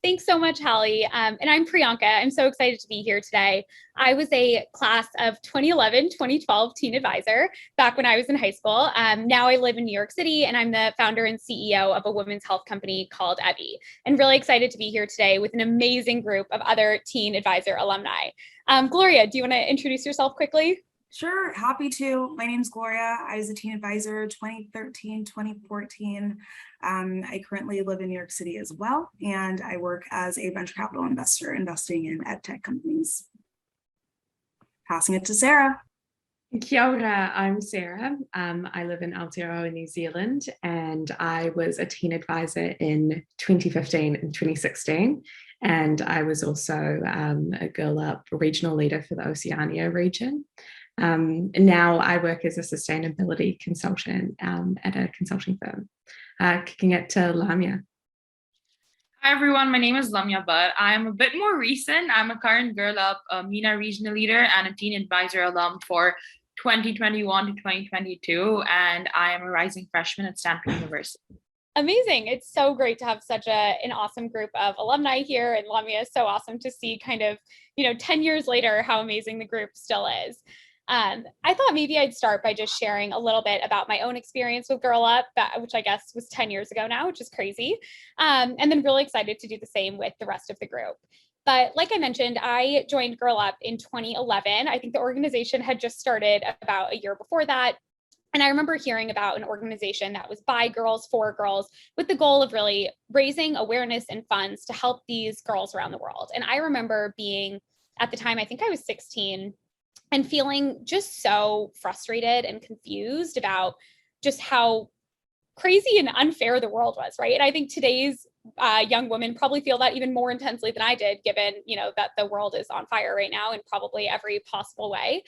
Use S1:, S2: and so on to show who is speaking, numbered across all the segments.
S1: Thanks so much, Hallie. And I'm Priyanka. I'm so excited to be here today. I was a class of 2011, 2012 teen advisor back when I was in high school. Now I live in New York City and I'm the founder and CEO of a women's health company called Evie. And really excited to be here today with an amazing group of other teen advisor alumni. Gloria, do you want to introduce yourself quickly?
S2: Sure, happy to. My name's Gloria. I was a teen advisor 2013, 2014. I currently live in New York City as well, and I work as a venture capital investor investing in ed tech companies. Passing it to Sarah.
S3: Kia ora, I'm Sarah. I live in Aotearoa, New Zealand, and I was a teen advisor in 2015 and 2016. And I was also a Girl Up regional leader for the Oceania region. Now I work as a sustainability consultant at a consulting firm. Kicking it to Lamya.
S4: Hi everyone, my name is Lamya Butt. I am a bit more recent. I'm a current Girl Up MENA regional leader and a teen advisor alum for 2021 to 2022, and I am a rising freshman at Stanford University.
S1: Amazing. It's so great to have such an awesome group of alumni here. And Lamia, is so awesome to see kind of, 10 years later, how amazing the group still is. I thought maybe I'd start by just sharing a little bit about my own experience with Girl Up, which I guess was 10 years ago now, which is crazy. And then really excited to do the same with the rest of the group. But like I mentioned, I joined Girl Up in 2011. I think the organization had just started about a year before that. And I remember hearing about an organization that was by girls, for girls, with the goal of really raising awareness and funds to help these girls around the world. And I remember being, at the time, I think I was 16, and feeling just so frustrated and confused about just how crazy and unfair the world was, right? And I think today's young women probably feel that even more intensely than I did, given, that the world is on fire right now in probably every possible way.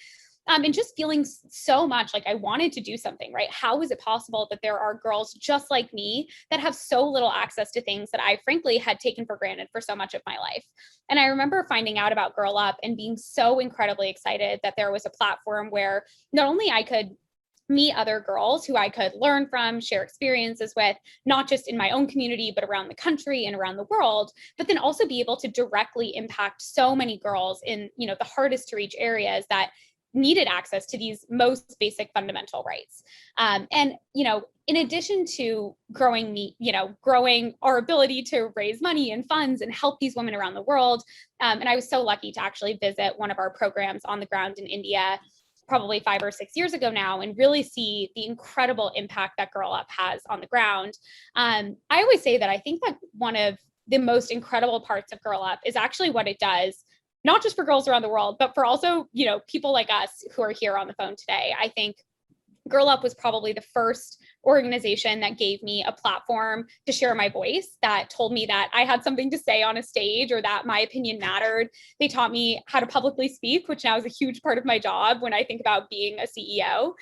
S1: And just feeling so much like I wanted to do something, right? How is it possible that there are girls just like me that have so little access to things that I frankly had taken for granted for so much of my life? And I remember finding out about Girl Up and being so incredibly excited that there was a platform where not only I could meet other girls who I could learn from, share experiences with, not just in my own community, but around the country and around the world, but then also be able to directly impact so many girls in, the hardest to reach areas that needed access to these most basic fundamental rights. And, in addition to growing our ability to raise money and funds and help these women around the world. And I was so lucky to actually visit one of our programs on the ground in India, probably 5 or 6 years ago now, and really see the incredible impact that Girl Up has on the ground. I always say that I think that one of the most incredible parts of Girl Up is actually what it does not just for girls around the world, but for also, people like us who are here on the phone today. I think Girl Up was probably the first organization that gave me a platform to share my voice, that told me that I had something to say on a stage or that my opinion mattered. They taught me how to publicly speak, which now is a huge part of my job when I think about being a CEO.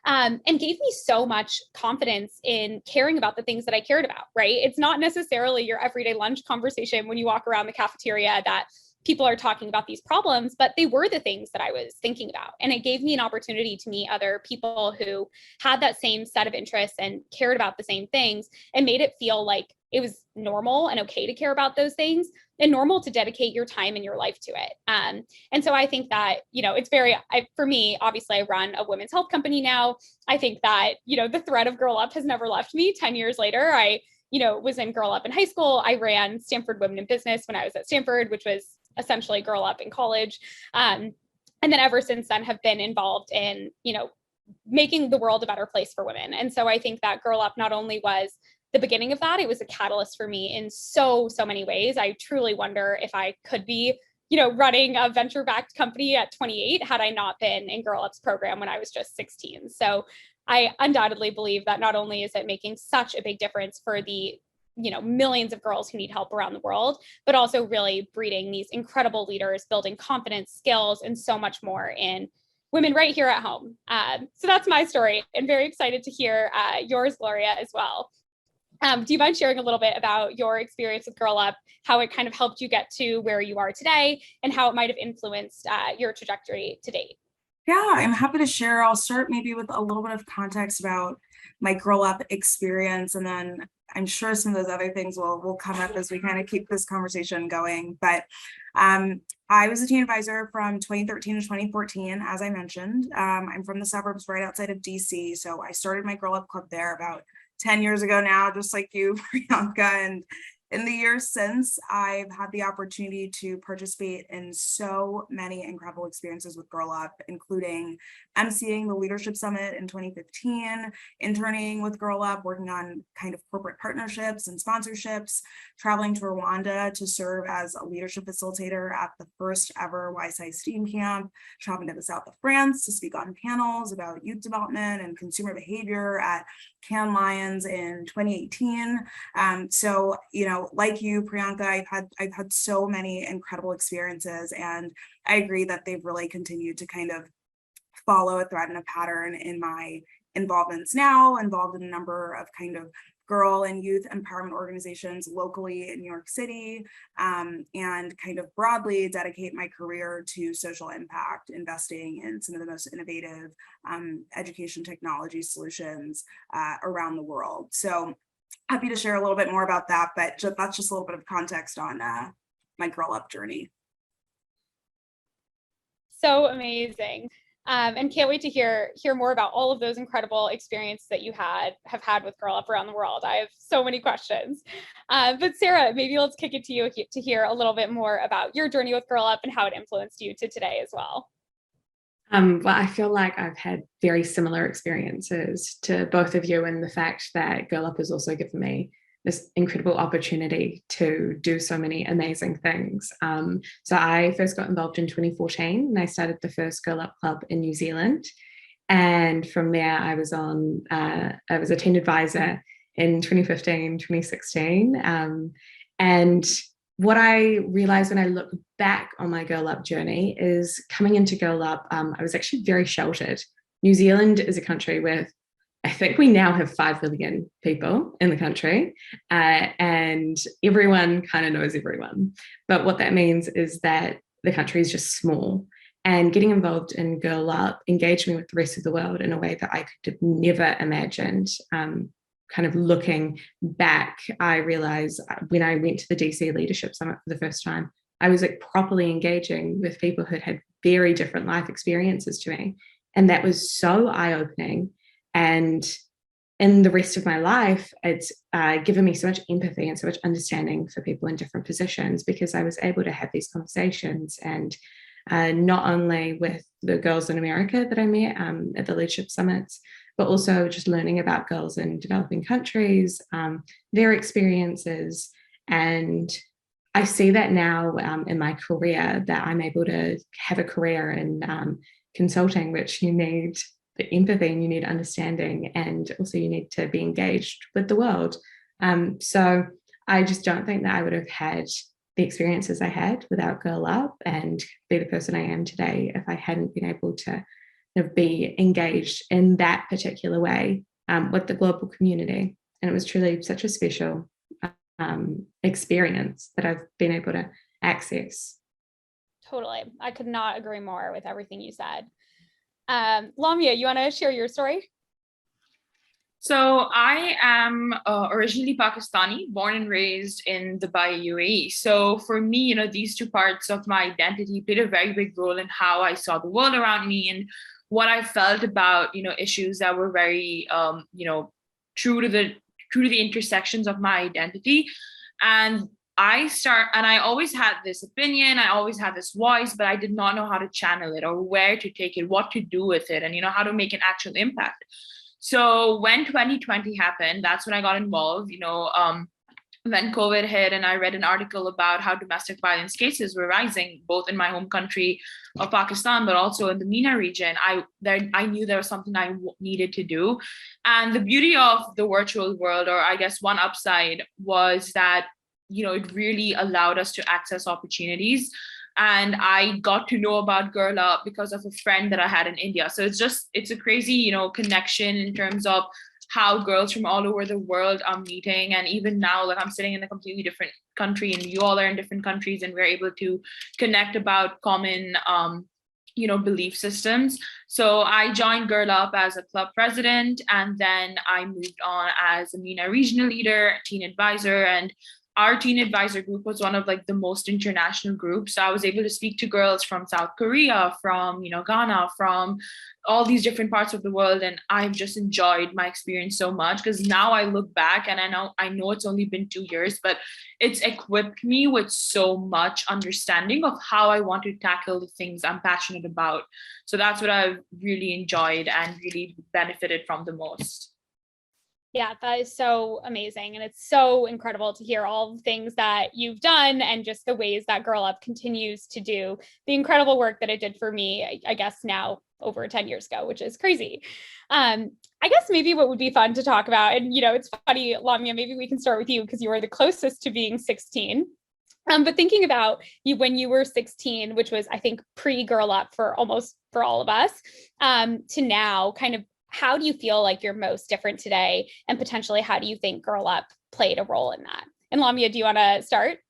S1: And gave me so much confidence in caring about the things that I cared about, right? It's not necessarily your everyday lunch conversation when you walk around the cafeteria that people are talking about these problems, but they were the things that I was thinking about. And it gave me an opportunity to meet other people who had that same set of interests and cared about the same things, and made it feel like it was normal and okay to care about those things and normal to dedicate your time and your life to it. And so I think that, it's for me, obviously I run a women's health company now. I think that, the thread of Girl Up has never left me 10 years later. I was in Girl Up in high school. I ran Stanford Women in Business when I was at Stanford, which was essentially Girl Up in college. And then ever since then have been involved in, making the world a better place for women. And so I think that Girl Up not only was the beginning of that, it was a catalyst for me in so many ways. I truly wonder if I could be, running a venture-backed company at 28 had I not been in Girl Up's program when I was just 16. So I undoubtedly believe that not only is it making such a big difference for the millions of girls who need help around the world, but also really breeding these incredible leaders, building confidence, skills, and so much more in women right here at home. So that's my story, and very excited to hear yours, Gloria, as well. Do you mind sharing a little bit about your experience with Girl Up, how it kind of helped you get to where you are today, and how it might have influenced your trajectory to date?
S2: Yeah, I'm happy to share. I'll start maybe with a little bit of context about my Girl Up experience, and then I'm sure some of those other things will come up as we kind of keep this conversation going. But I was a teen advisor from 2013 to 2014, as I mentioned. I'm from the suburbs right outside of DC. So I started my Girl Up Club there about 10 years ago now, just like you, Priyanka. And in the years since, I've had the opportunity to participate in so many incredible experiences with Girl Up, including emceeing the Leadership Summit in 2015, interning with Girl Up, working on kind of corporate partnerships and sponsorships, traveling to Rwanda to serve as a leadership facilitator at the first ever YSI STEAM camp, traveling to the south of France to speak on panels about youth development and consumer behavior at Cannes Lions in 2018. So, you know, like you, Priyanka, I've had so many incredible experiences, and I agree that they've really continued to kind of follow a thread and a pattern in my involvements now, involved in a number of kind of girl and youth empowerment organizations locally in New York City, and kind of broadly dedicate my career to social impact, investing in some of the most innovative education technology solutions around the world. So happy to share a little bit more about that, but that's just a little bit of context on my Girl Up journey.
S1: So amazing. And can't wait to hear more about all of those incredible experiences that you have had with Girl Up around the world. I have so many questions. But Sarah, maybe let's kick it to you to hear a little bit more about your journey with Girl Up and how it influenced you to today as well.
S3: Well, I feel like I've had very similar experiences to both of you, in the fact that Girl Up has also given me this incredible opportunity to do so many amazing things. So I first got involved in 2014, and I started the first Girl Up Club in New Zealand. And from there, I was a teen advisor in 2015, 2016. And what I realized when I look back on my Girl Up journey is, coming into Girl Up, I was actually very sheltered. New Zealand is a country with, I think we now have 5 million people in the country, and everyone kind of knows everyone. But what that means is that the country is just small, and getting involved in Girl Up engaged me with the rest of the world in a way that I could have never imagined. Kind of looking back, I realized when I went to the DC Leadership Summit for the first time, I was like properly engaging with people who had very different life experiences to me. And that was so eye-opening. And in the rest of my life, it's given me so much empathy and so much understanding for people in different positions, because I was able to have these conversations, and not only with the girls in America that I met at the leadership summits, but also just learning about girls in developing countries, their experiences. And I see that now in my career, that I'm able to have a career in consulting, which you need the empathy and you need understanding, and also you need to be engaged with the world. So I just don't think that I would have had the experiences I had without Girl Up and be the person I am today if I hadn't been able to be engaged in that particular way with the global community. And it was truly such a special experience that I've been able to access.
S1: Totally. I could not agree more with everything you said. Lamya, you want to share your story?
S4: So I am originally Pakistani, born and raised in Dubai, UAE. So for me, these two parts of my identity played a very big role in how I saw the world around me and what I felt about, issues that were very, true to the intersections of my identity. And I always had this opinion, I always had this voice, but I did not know how to channel it or where to take it, what to do with it, and, how to make an actual impact. So when 2020 happened, that's when I got involved, when COVID hit, and I read an article about how domestic violence cases were rising, both in my home country of Pakistan, but also in the MENA region. I knew there was something I needed to do. And the beauty of the virtual world, or I guess one upside, was that, it really allowed us to access opportunities. And I got to know about Girl Up because of a friend that I had in India. So it's a crazy, connection in terms of how girls from all over the world are meeting. And even now, I'm sitting in a completely different country and you all are in different countries, and we're able to connect about common belief systems. So I joined Girl Up as a club president, and then I moved on as a MENA regional leader, teen advisor, and our teen advisor group was one of like the most international groups. So I was able to speak to girls from South Korea, from Ghana, from all these different parts of the world, and I've just enjoyed my experience so much, because now I look back and I know it's only been 2 years, but it's equipped me with so much understanding of how I want to tackle the things I'm passionate about. So that's what I've really enjoyed and really benefited from the most.
S1: Yeah, that is so amazing. And it's so incredible to hear all the things that you've done and just the ways that Girl Up continues to do the incredible work that it did for me, I guess now over 10 years ago, which is crazy. I guess maybe what would be fun to talk about, and it's funny, Lamya, maybe we can start with you because you are the closest to being 16. But thinking about you when you were 16, which was, I think, pre-Girl Up for all of us, to now, kind of, how do you feel like you're most different today? And potentially, how do you think Girl Up played a role in that? And Lamya, do you want to start?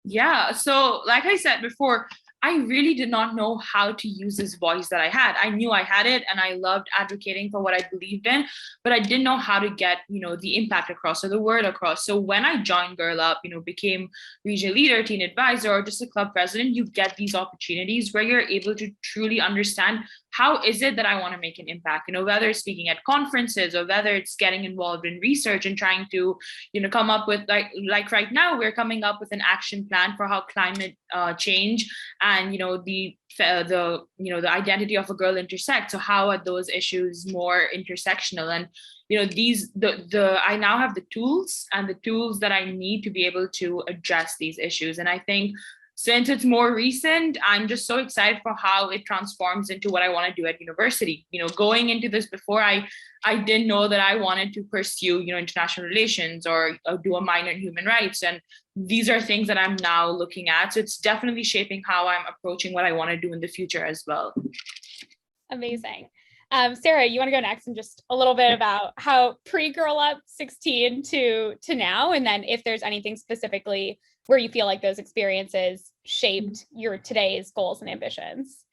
S4: Yeah. So like I said before, I really did not know how to use this voice that I had. I knew I had it and I loved advocating for what I believed in, but I didn't know how to get, the impact across or the word across. So when I joined Girl Up, became regional leader, teen advisor, or just a club president, you get these opportunities where you're able to truly understand how is it that I want to make an impact, whether it's speaking at conferences or whether it's getting involved in research and trying to, come up with like right now, we're coming up with an action plan for how climate change and the identity of a girl intersect. So how are those issues more intersectional? And I now have the tools that I need to be able to address these issues. And I think since it's more recent, I'm just so excited for how it transforms into what I want to do at university. Going into this before, I didn't know that I wanted to pursue, international relations or do a minor in human rights. And these are things that I'm now looking at. So it's definitely shaping how I'm approaching what I want to do in the future as well.
S1: Amazing. Sarah, you want to go next and just a little bit about how pre-Girl Up 16 to now, and then if there's anything specifically where you feel like those experiences shaped your today's goals and ambitions.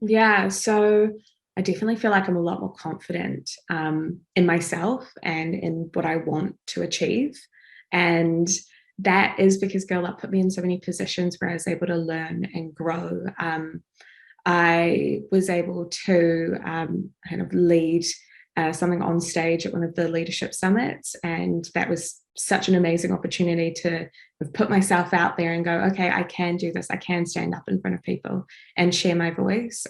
S3: Yeah, so I definitely feel like I'm a lot more confident in myself and in what I want to achieve. And that is because Girl Up put me in so many positions where I was able to learn and grow. I was able to kind of lead something on stage at one of the leadership summits. And that was such an amazing opportunity to put myself out there and go, okay, I can do this. I can stand up in front of people and share my voice.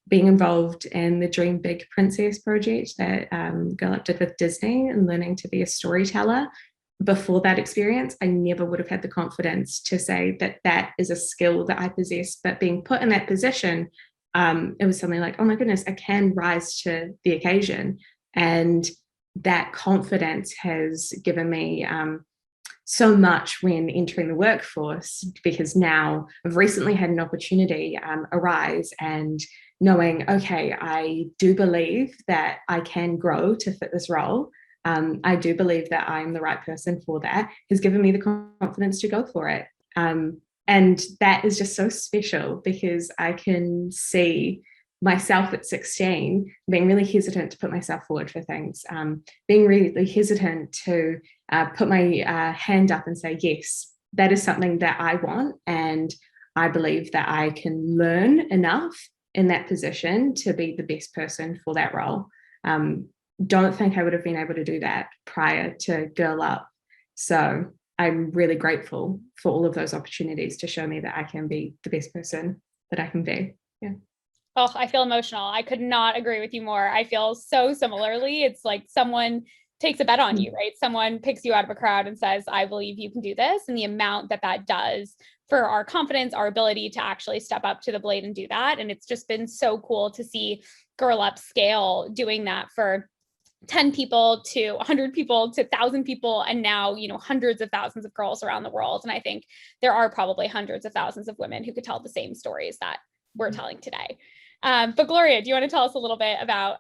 S3: Being involved in the Dream Big Princess project that Girl Up did with Disney and learning to be a storyteller. Before that experience, I never would have had the confidence to say that that is a skill that I possess. But being put in that position, it was something like, oh my goodness, I can rise to the occasion. And that confidence has given me so much when entering the workforce, because now I've recently had an opportunity arise and knowing, okay, I do believe that I can grow to fit this role. I do believe that I'm the right person for that, has given me the confidence to go for it. And that is just so special because I can see myself at 16 being really hesitant to put myself forward for things, being really hesitant to put my hand up and say, yes, that is something that I want. And I believe that I can learn enough in that position to be the best person for that role. Don't think I would have been able to do that prior to Girl Up. So I'm really grateful for all of those opportunities to show me that I can be the best person that I can be. Yeah.
S1: Oh, I feel emotional. I could not agree with you more. I feel so similarly. It's like someone takes a bet on you, right? Someone picks you out of a crowd and says, I believe you can do this. And the amount that does for our confidence, our ability to actually step up to the plate and do that. And it's just been so cool to see Girl Up scale doing that for 10 people to 100 people to 1,000 people, and now, hundreds of thousands of girls around the world. And I think there are probably hundreds of thousands of women who could tell the same stories that we're telling today. But Gloria, do you want to tell us a little bit about,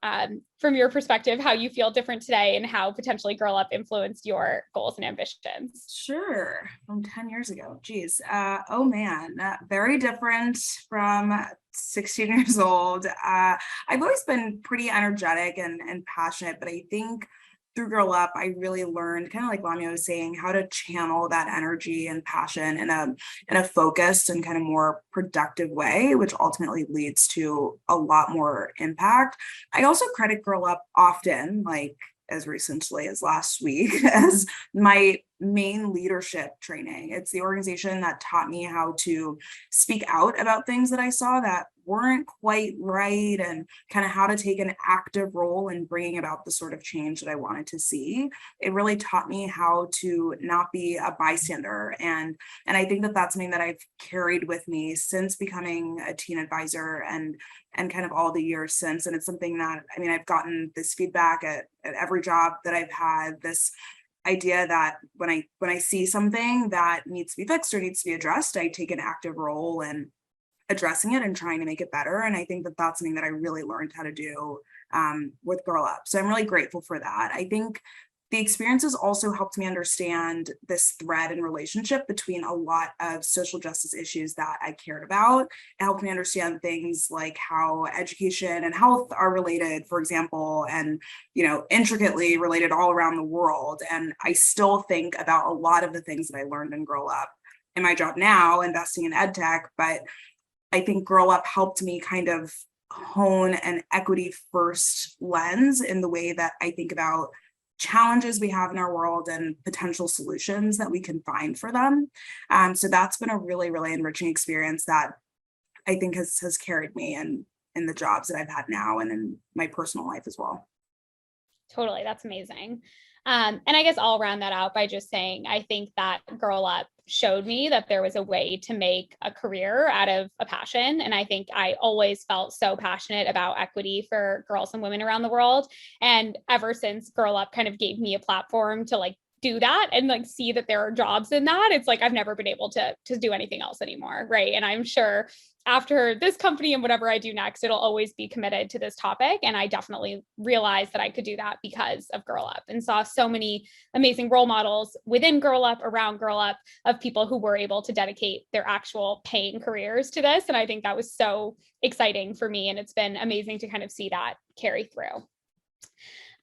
S1: from your perspective, how you feel different today and how potentially Girl Up influenced your goals and ambitions?
S2: Sure. From 10 years ago. Geez. Oh man, very different from 16 years old. I've always been pretty energetic and passionate, but I think through Girl Up, I really learned, kind of like Lamya was saying, how to channel that energy and passion in a focused and kind of more productive way, which ultimately leads to a lot more impact. I also credit Girl Up often, like as recently as last week, as my main leadership training. It's the organization that taught me how to speak out about things that I saw that weren't quite right, and kind of how to take an active role in bringing about the sort of change that I wanted to see. It really taught me how to not be a bystander. And I think that that's something that I've carried with me since becoming a teen advisor and kind of all the years since. And it's something that, I mean, I've gotten this feedback at every job that I've had, this idea that when I see something that needs to be fixed or needs to be addressed, I take an active role in addressing it and trying to make it better. And I think that that's something that I really learned how to do with Girl Up. So I'm really grateful for that. I think the experiences also helped me understand this thread and relationship between a lot of social justice issues that I cared about. It helped me understand things like how education and health are related, for example, and, you know, intricately related all around the world. And I still think about a lot of the things that I learned in Girl Up in my job now, investing in ed tech. But I think Girl Up helped me kind of hone an equity first lens in the way that I think about challenges we have in our world and potential solutions that we can find for them. So that's been a really, really enriching experience that I think has carried me in the jobs that I've had now and in my personal life as well.
S1: Totally. That's amazing. And I guess I'll round that out by just saying, I think that Girl Up showed me that there was a way to make a career out of a passion. And I think I always felt so passionate about equity for girls and women around the world. And ever since Girl Up kind of gave me a platform to like do that and like see that there are jobs in that, it's like I've never been able to do anything else anymore. Right. And I'm sure after this company and whatever I do next, it'll always be committed to this topic. And I definitely realized that I could do that because of Girl Up, and saw so many amazing role models within Girl Up, around Girl Up, of people who were able to dedicate their actual paying careers to this. And I think that was so exciting for me. And it's been amazing to kind of see that carry through.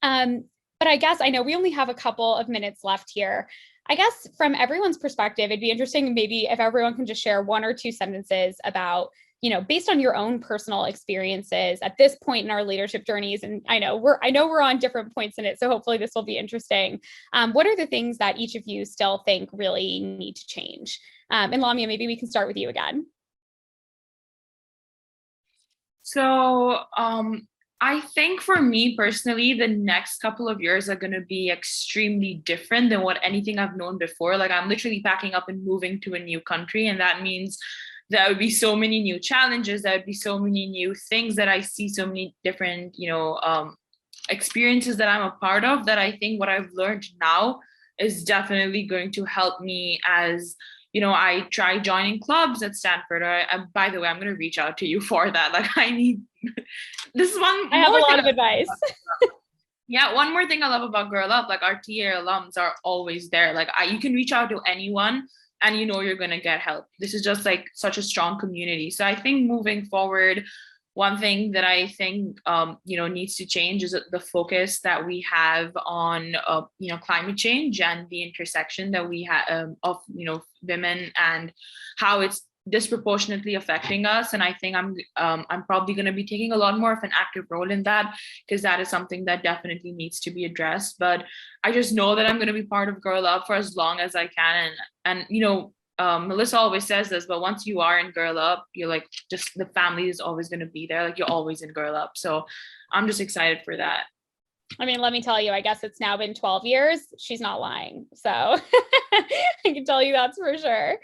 S1: But I guess I know we only have a couple of minutes left here. I guess from everyone's perspective, it'd be interesting maybe if everyone can just share one or two sentences about, you know, based on your own personal experiences at this point in our leadership journeys. And I know we're on different points in it, so hopefully this will be interesting. What are the things that each of you still think really need to change? And Lamya, maybe we can start with you again.
S4: So I think for me personally, the next couple of years are going to be extremely different than what anything I've known before. Like I'm literally packing up and moving to a new country. And that means there would be so many new challenges. There would be so many new things that I see, so many different, experiences that I'm a part of, that I think what I've learned now is definitely going to help me as I try joining clubs at Stanford. By the way, I'm going to reach out to you for that. Like I need, this is one.
S1: I have a lot of advice.
S4: Yeah, one more thing I love about Girl Up, like our TA alums are always there. Like you can reach out to anyone and you're going to get help. This is just like such a strong community. So I think moving forward, one thing that I think, needs to change is the focus that we have on, climate change and the intersection that we have of, women and how it's disproportionately affecting us. And I think I'm probably going to be taking a lot more of an active role in that, because that is something that definitely needs to be addressed. But I just know that I'm going to be part of Girl Up for as long as I can. And Melissa always says this, but once you are in Girl Up, you're like, just the family is always going to be there. Like you're always in Girl Up. So I'm just excited for that.
S1: I mean, let me tell you, I guess it's now been 12 years. She's not lying. So I can tell you that's for sure.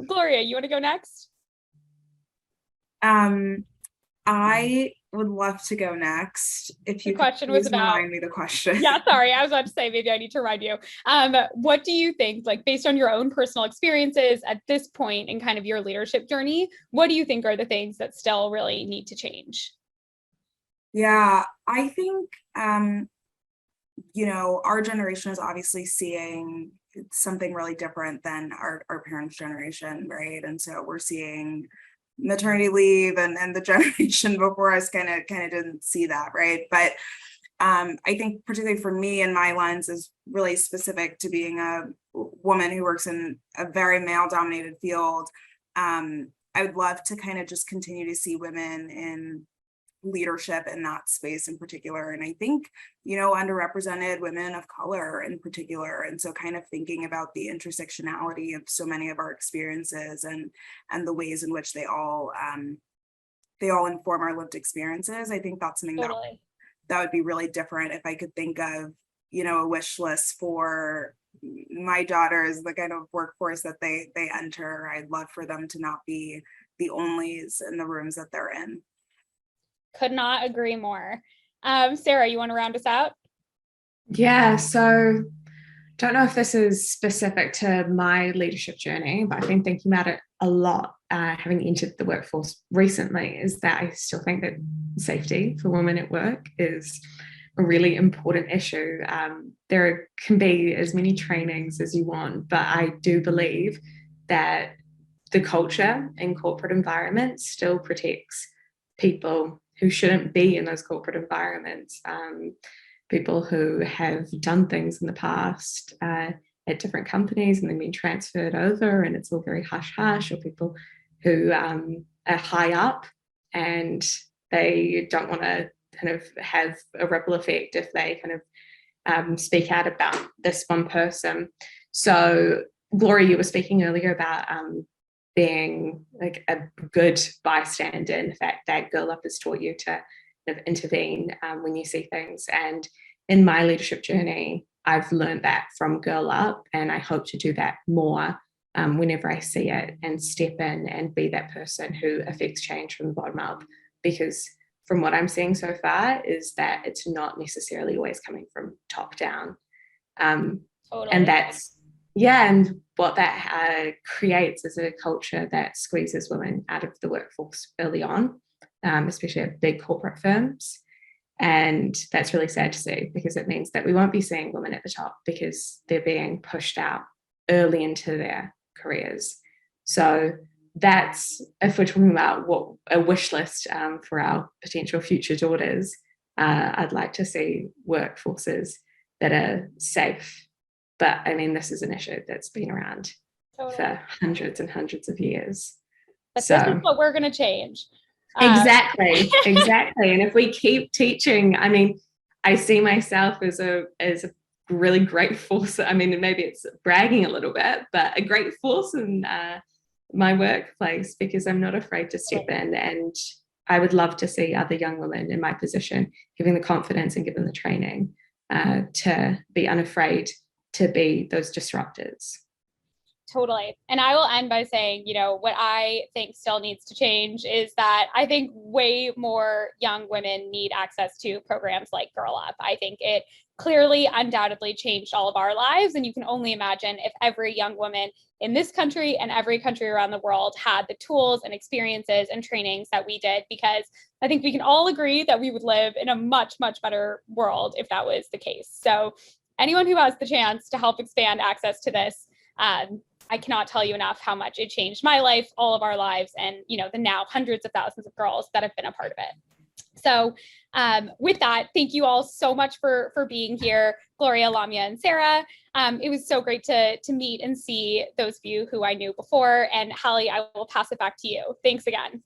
S1: Gloria, you want to go next?
S2: I would love to go next. If you
S1: the question was about,
S2: remind me the question.
S1: Yeah, sorry. I was about to say, maybe I need to remind you. What do you think, like based on your own personal experiences at this point in kind of your leadership journey, what do you think are the things that still really need to change?
S2: Yeah, I think, our generation is obviously seeing something really different than our parents' generation, right? And so we're seeing maternity leave and the generation before us kind of didn't see that, right? But I think particularly for me and my lens is really specific to being a woman who works in a very male dominated field. I would love to kind of just continue to see women in leadership in that space in particular. And I think, underrepresented women of color in particular. And so kind of thinking about the intersectionality of so many of our experiences and the ways in which they all inform our lived experiences. I think that's something that would be really different if I could think of, a wish list for my daughters, the kind of workforce that they enter. I'd love for them to not be the onlys in the rooms that they're in.
S1: Could not agree more. Sarah, you want to round us out?
S3: Yeah, so don't know if this is specific to my leadership journey, but I've been thinking about it a lot, having entered the workforce recently, is that I still think that safety for women at work is a really important issue. There can be as many trainings as you want, but I do believe that the culture in corporate environments still protects people who shouldn't be in those corporate environments. People who have done things in the past at different companies and then been transferred over and it's all very hush-hush, or people who are high up and they don't want to kind of have a ripple effect if they kind of speak out about this one person. So Gloria, you were speaking earlier about being like a good bystander. In fact, that Girl Up has taught you to kind of intervene when you see things. And in my leadership journey, I've learned that from Girl Up, and I hope to do that more whenever I see it, and step in and be that person who affects change from the bottom up. Because from what I'm seeing so far is that it's not necessarily always coming from top down.
S1: Totally.
S3: And that's, yeah, and what that creates is a culture that squeezes women out of the workforce early on, especially at big corporate firms. And that's really sad to see, because it means that we won't be seeing women at the top because they're being pushed out early into their careers. So that's, if we're talking about what a wish list for our potential future daughters, I'd like to see workforces that are safe. But I mean, this is an issue that's been around for hundreds and hundreds of years.
S1: But so, this is what we're going to change.
S3: Exactly. And if we keep teaching, I mean, I see myself as a really great force. I mean, maybe it's bragging a little bit, but a great force in my workplace, because I'm not afraid to step in, and I would love to see other young women in my position given the confidence and given the training to be unafraid to be those disruptors.
S1: Totally. And I will end by saying, what I think still needs to change is that I think way more young women need access to programs like Girl Up. I think it clearly, undoubtedly changed all of our lives. And you can only imagine if every young woman in this country and every country around the world had the tools and experiences and trainings that we did, because I think we can all agree that we would live in a much, much better world if that was the case. So anyone who has the chance to help expand access to this, I cannot tell you enough how much it changed my life, all of our lives, and the now hundreds of thousands of girls that have been a part of it. So with that, thank you all so much for being here, Gloria, Lamya, and Sarah. It was so great to meet and see those of you who I knew before. And Hallie, I will pass it back to you. Thanks again.